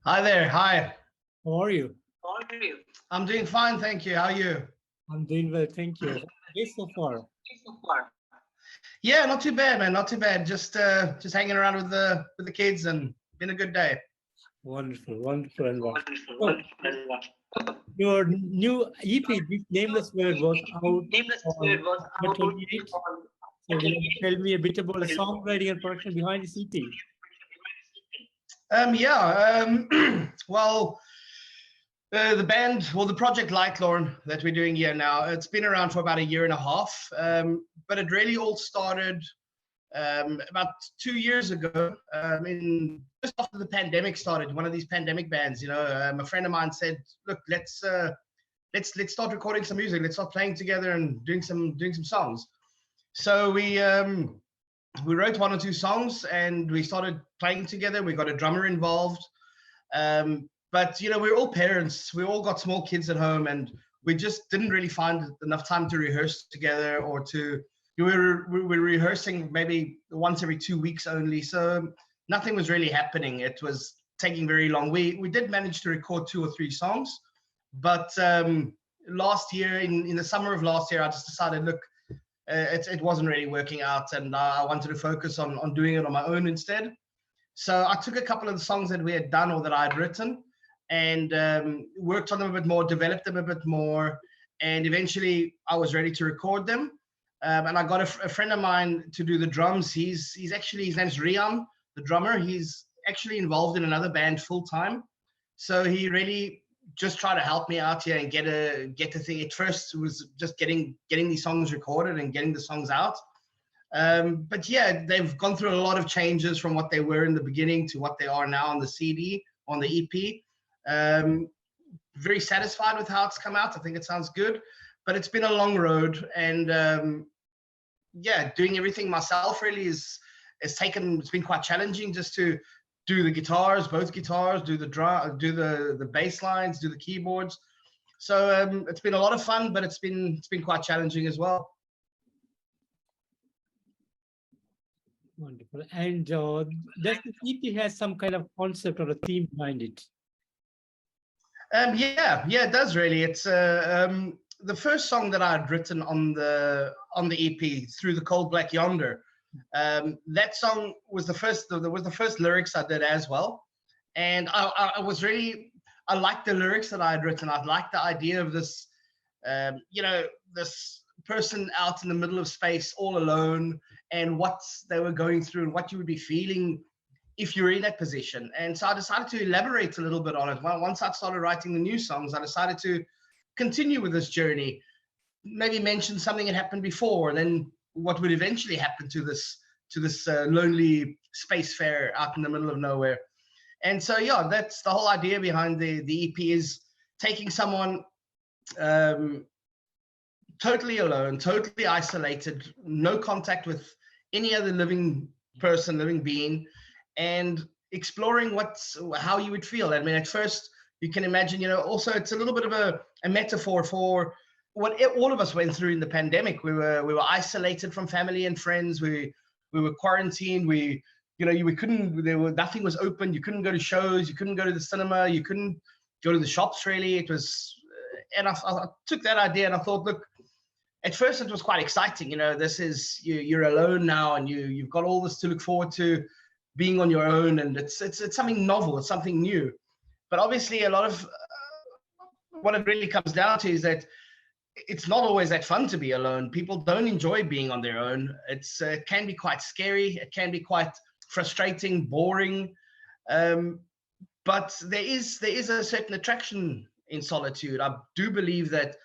Hi there. Hi. How are you? I'm doing fine, thank you. How are you? I'm doing well, thank you. Yes, so far. Yeah, not too bad, man. Not too bad. Just hanging around with the kids and been a good day. Wonderful, wonderful, and wonderful. So, your new EP, This Nameless World, was out on October 28th. So, will you tell me a bit about the songwriting and production behind this EP? Well, the project Lightlorn that we're doing here now, it's been around for about a year and a half. But it really all started about 2 years ago. Just after the pandemic started, one of these pandemic bands, a friend of mine said, "Look, let's start recording some music. Let's start playing together and doing some songs." So we wrote one or two songs and we started playing together. We got a drummer involved. But we're all parents. We all got small kids at home, and we just didn't really find enough time to rehearse together, or we were rehearsing maybe once every 2 weeks only. So nothing was really happening. It was taking very long. We did manage to record 2 or 3 songs, but last year, in the summer of last year, I just decided, look, it wasn't really working out, and I wanted to focus on doing it on my own instead. So I took a couple of the songs that we had done or that I had written, and worked on them a bit more, developed them a bit more, and eventually I was ready to record them. And I got a friend of mine to do the drums. His name's Rian, the drummer. He's actually involved in another band full time, so he really just tried to help me out here and get the thing. At first, it was just getting these songs recorded and getting the songs out. But yeah, they've gone through a lot of changes from what they were in the beginning to what they are now on the CD, on the EP. Very satisfied with how it's come out. I think it sounds good, but it's been a long road, and doing everything myself really it's been quite challenging, just to do the guitars, both guitars, do the drum, do the bass lines, do the keyboards. So it's been a lot of fun, but it's been quite challenging as well. Wonderful. And does the EP has some kind of concept or a theme behind it? It does really. It's the first song that I had written on the EP, Through the Cold Black Yonder. That song was the first lyrics I did as well, and I liked the lyrics that I had written. I liked the idea of this, this person out in the middle of space all alone, and what they were going through and what you would be feeling if you're in that position. And so I decided to elaborate a little bit on it. Once I started writing the new songs, I decided to continue with this journey, maybe mention something that happened before, and then what would eventually happen to this lonely spacefarer out in the middle of nowhere. And so, yeah, that's the whole idea behind the EP, is taking someone totally alone, totally isolated, no contact with any other living being, and exploring how you would feel. I mean, at first you can imagine, also it's a little bit of a metaphor for what all of us went through in the pandemic. We were isolated from family and friends. We were quarantined. Nothing was open. You couldn't go to shows. You couldn't go to the cinema. You couldn't go to the shops really. It was, and I took that idea and I thought, look, at first it was quite exciting. This is, you're alone now, and you've got all this to look forward to, being on your own, and it's something novel, it's something new. But obviously a lot of what it really comes down to is that it's not always that fun to be alone. People don't enjoy being on their own. It can be quite scary. It can be quite frustrating, boring. But there is a certain attraction in solitude. I do believe that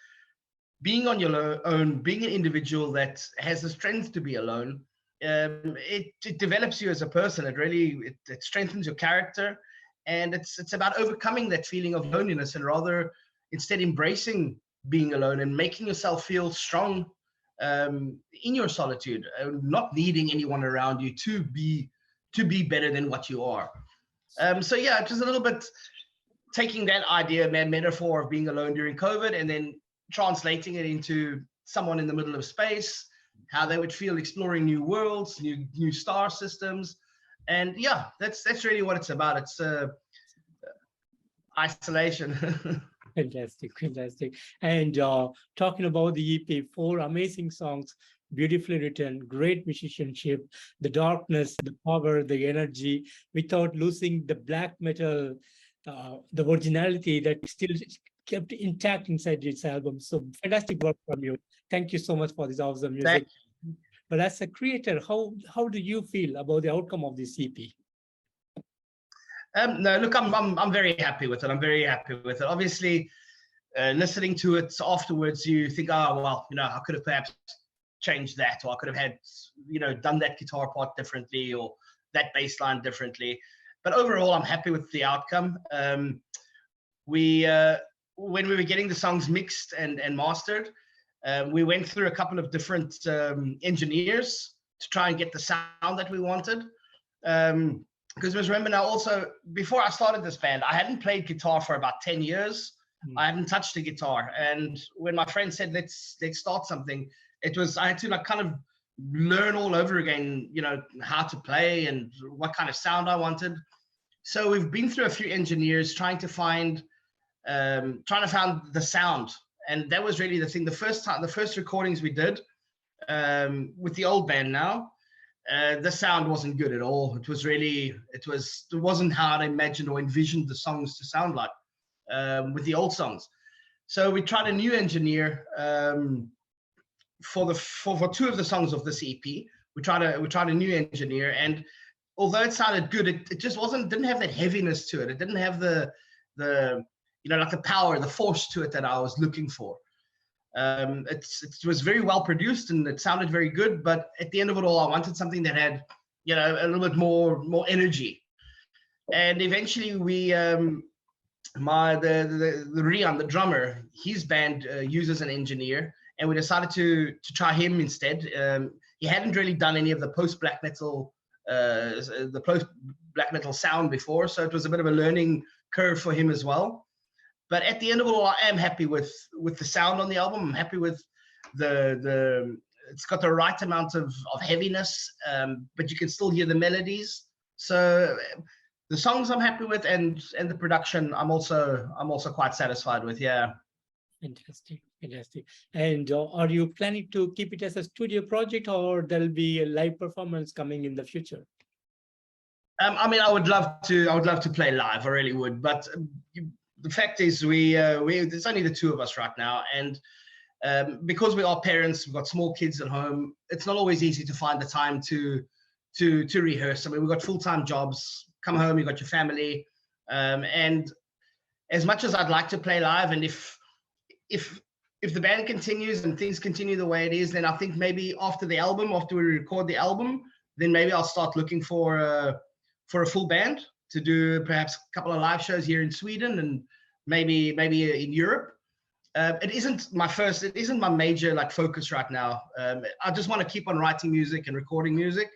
being on your own, being an individual that has the strength to be alone, it develops you as a person. It strengthens your character, and it's about overcoming that feeling of loneliness, and rather instead embracing being alone and making yourself feel strong in your solitude, not needing anyone around you to be better than what you are. So yeah, just a little bit taking that idea, metaphor of being alone during COVID, and then translating it into someone in the middle of space, how they would feel exploring new worlds, new star systems. And yeah, that's really what it's about. It's Isolation. Fantastic, fantastic. And talking about the EP, 4 amazing songs, beautifully written, great musicianship, the darkness, the power, the energy, without losing the black metal, the originality that still kept intact inside this album. So fantastic work from you. Thank you so much for this awesome music. But as a creator, how do you feel about the outcome of this EP? No, look, I'm very happy with it. I'm very happy with it. Obviously, listening to it afterwards, you think, oh well, I could have perhaps changed that, or I could have had, done that guitar part differently, or that bass line differently. But overall, I'm happy with the outcome. When we were getting the songs mixed and mastered, we went through a couple of different engineers to try and get the sound that we wanted. Because remember now, also, before I started this band, I hadn't played guitar for about 10 years. I hadn't touched a guitar. And when my friend said, let's start something, I had to kind of learn all over again, how to play and what kind of sound I wanted. So we've been through a few engineers trying to find the sound. And that was really the thing. The first recordings we did with the old band now, the sound wasn't good at all. It wasn't how I imagined or envisioned the songs to sound like with the old songs. So we tried a new engineer for 2 of the songs of this EP. We tried a new engineer, and although it sounded good, it just didn't have that heaviness to it. It didn't have the like the power, the force to it that I was looking for. It was very well produced and it sounded very good, but at the end of it all, I wanted something that had, a little bit more energy. And eventually we, the Rian, the drummer, his band uses an engineer, and we decided to try him instead. He hadn't really done any of the post-black metal, sound before, so it was a bit of a learning curve for him as well. But at the end of it all, I am happy with the sound on the album. I'm happy with it's got the right amount of heaviness, but you can still hear the melodies. So the songs I'm happy with, and the production I'm also quite satisfied with. Yeah. Fantastic, fantastic. And are you planning to keep it as a studio project, or there'll be a live performance coming in the future? I would love to play live. I really would, but the fact is, there's only the 2 of us right now, and because we are parents, we've got small kids at home. It's not always easy to find the time to rehearse. I mean, we've got full-time jobs. Come home, you've got your family, and as much as I'd like to play live, and if the band continues and things continue the way it is, then I think maybe after we record the album, then maybe I'll start looking for a full band to do perhaps a couple of live shows here in Sweden and maybe in Europe. It isn't my major focus right now. I just want to keep on writing music and recording music.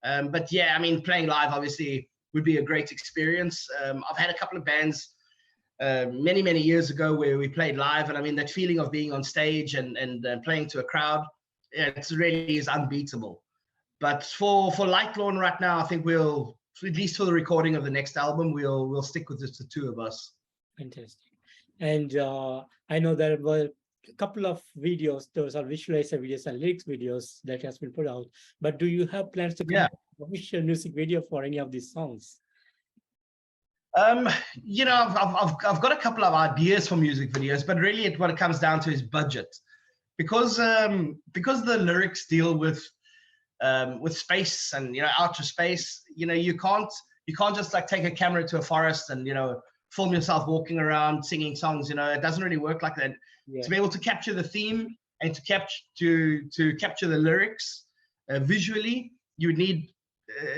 But yeah, I mean, playing live obviously would be a great experience. I've had a couple of bands many years ago where we played live, and I mean, that feeling of being on stage and playing to a crowd, it really is unbeatable. But for Lightlorn right now, I think we'll, at least for the recording of the next album, we'll stick with just the 2 of us. Fantastic. And I know there were a couple of videos, those are visualizer videos and lyrics videos that has been put out. But do you have plans to create a official music video for any of these songs? I've got a couple of ideas for music videos, but really what it comes down to is budget, because the lyrics deal with space and outer space. You can't just take a camera to a forest and film yourself walking around singing songs. It doesn't really work like that. Yeah. To be able to capture the theme and to capture the lyrics visually, you would need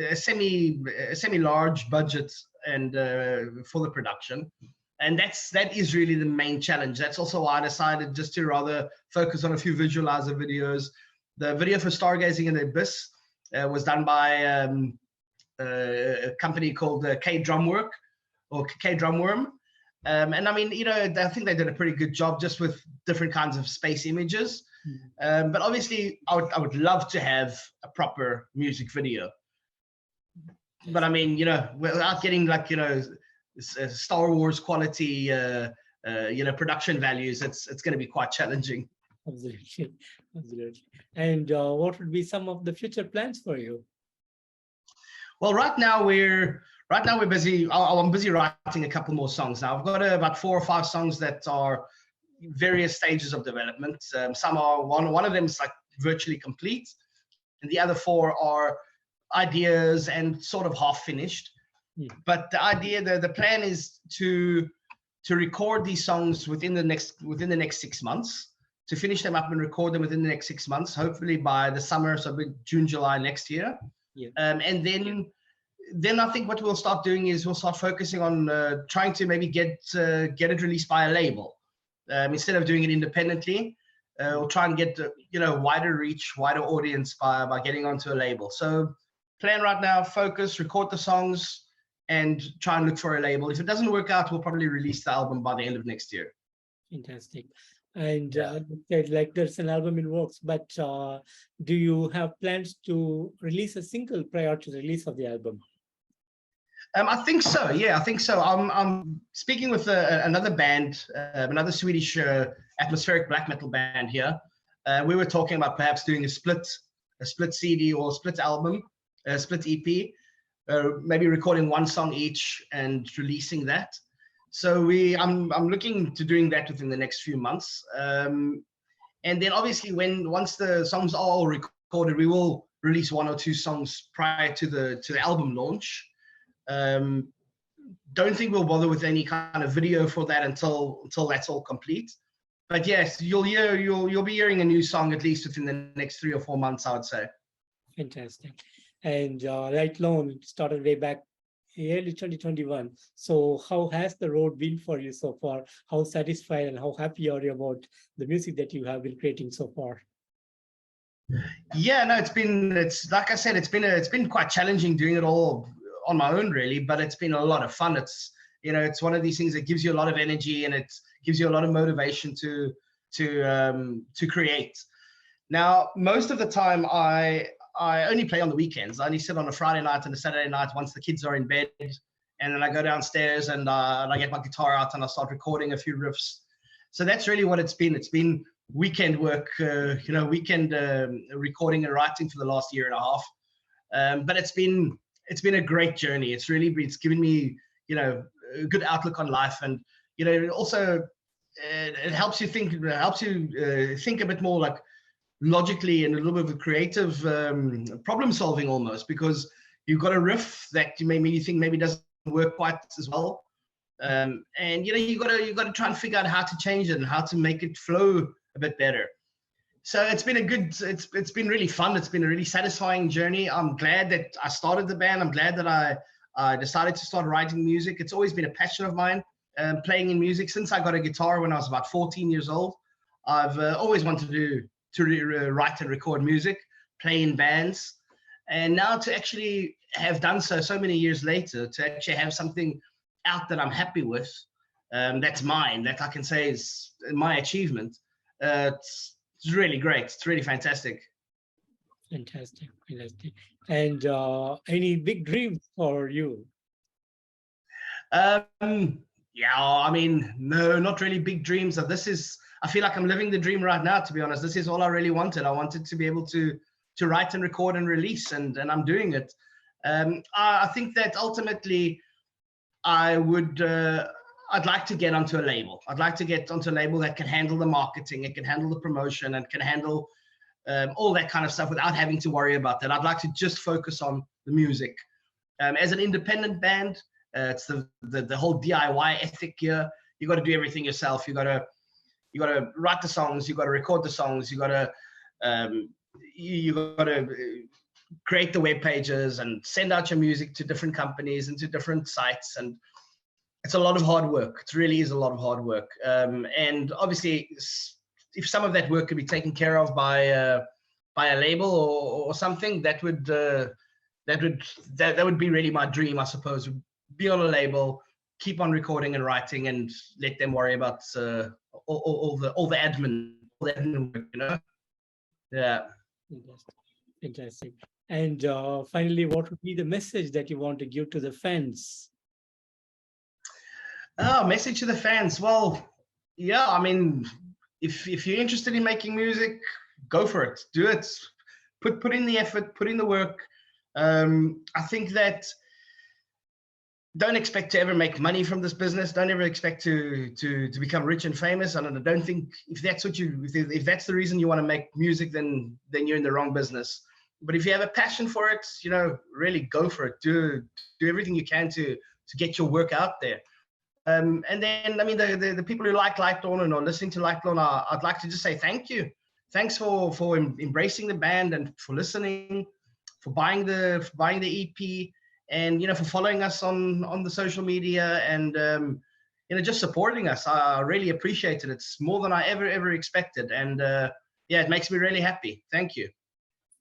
a semi-large budget and for the production, and that is really the main challenge. That's also why I decided just to rather focus on a few visualizer videos. The video for Stargazing in the Abyss was done by a company called K Drumwork or K Drumworm. And I mean, I think they did a pretty good job just with different kinds of space images. But obviously, I would love to have a proper music video. But I mean, without getting Star Wars quality, production values, it's going to be quite challenging. Absolutely, absolutely. And what would be some of the future plans for you? Well, right now we're busy. I'm busy writing a couple more songs now. I've got about 4 or 5 songs that are various stages of development. Some are one of them is like virtually complete, and the other 4 are ideas and sort of half finished. Yeah. But the plan is to record these songs within the next 6 months, to finish them up and record them within the next 6 months, hopefully by the summer, so June, July next year. Yeah. And then I think what we'll start doing is we'll start focusing on trying to maybe get it released by a label instead of doing it independently. We'll try and get wider reach, wider audience by getting onto a label. So plan right now, focus, record the songs, and try and look for a label. If it doesn't work out, we'll probably release the album by the end of next year. Fantastic. And like there's an album in works, but do you have plans to release a single prior to the release of the album? I think so. Yeah, I think so. I'm speaking with another band, another Swedish atmospheric black metal band here. We were talking about perhaps doing a split CD or a split album, a split EP, maybe recording 1 song each and releasing that. So I'm looking to doing that within the next few months. And then obviously once the songs are all recorded, we will release 1 or 2 songs prior to the album launch. Don't think we'll bother with any kind of video for that until that's all complete. But yes, you'll be hearing a new song at least within the next 3 or 4 months, I would say. Fantastic. And Lightlorn started way back early 2021. So how has the road been for you so far? How satisfied and how happy are you about the music that you have been creating so far? Yeah, no, it's like I said, it's been quite challenging doing it all on my own, really, but it's been a lot of fun. It's one of these things that gives you a lot of energy and it gives you a lot of motivation to create. Now, most of the time I only play on the weekends. I only sit on a Friday night and a Saturday night once the kids are in bed, and then I go downstairs and I get my guitar out and I start recording a few riffs. So that's really what it's been. It's been weekend work, weekend recording and writing for the last year and a half. But it's been a great journey. It's given me a good outlook on life, and also it helps you think. It helps you think a bit more like logically and a little bit of creative problem solving almost, because you've got a riff that you think maybe doesn't work quite as well, and you got to try and figure out how to change it and how to make it flow a bit better. So it's been it's been really fun. It's been a really satisfying journey. I'm glad that I started the band. I'm glad that I decided to start writing music. It's always been a passion of mine, playing in music since I got a guitar when I was about 14 years old. I've always wanted to write and record music, play in bands, and now to actually have done so many years later, to actually have something out that I'm happy with, that's mine, that I can say is my achievement. It's really great. It's really fantastic. Fantastic. And any big dreams for you? Yeah, I mean, no, not really big dreams. I feel like I'm living the dream right now, to be honest. This is all I really wanted. I wanted to be able to write and record and release, and I'm doing it. I think that ultimately I'd like to get onto a label. I'd like to get onto a label that can handle the marketing, it can handle the promotion, and can handle all that kind of stuff without having to worry about that. I'd like to just focus on the music. As an independent band, it's the whole DIY ethic here. You got to do everything yourself. You got to write the songs. You got to record the songs. You got to create the web pages and send out your music to different companies and to different sites, and it's a lot of hard work. It really is a lot of hard work. And obviously, if some of that work could be taken care of by a label or something, that would be really my dream, I suppose. Be on a label, keep on recording and writing, and let them worry about all the admin work, Yeah. Fantastic. And finally, what would be the message that you want to give to the fans? Oh, message to the fans. Well, yeah, I mean, if you're interested in making music, go for it. Do it. Put in the effort, put in the work. I think that don't expect to ever make money from this business. Don't ever expect to become rich and famous. And I don't think if that's what if that's the reason you want to make music, then you're in the wrong business. But if you have a passion for it, you know, really go for it. Do everything you can to get your work out there. And then, I mean, the people who like Lightlorn and are listening to Lightlorn, I'd like to just say thank you. Thanks for embracing the band and for listening, for buying the EP, and you know, for following us on the social media, and you know, just supporting us. I really appreciate it. It's more than I ever expected, and yeah, it makes me really happy. Thank you.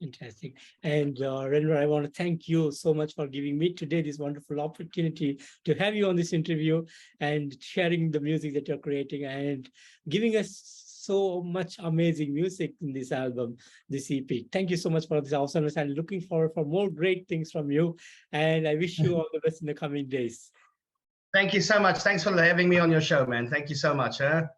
Fantastic. And Renwar, I want to thank you so much for giving me today this wonderful opportunity to have you on this interview and sharing the music that you're creating and giving us so much amazing music in this album, this EP. Thank you so much for this awesomeness, and looking forward for more great things from you. And I wish you all the best in the coming days. Thank you so much. Thanks for having me on your show, man. Thank you so much. Sure.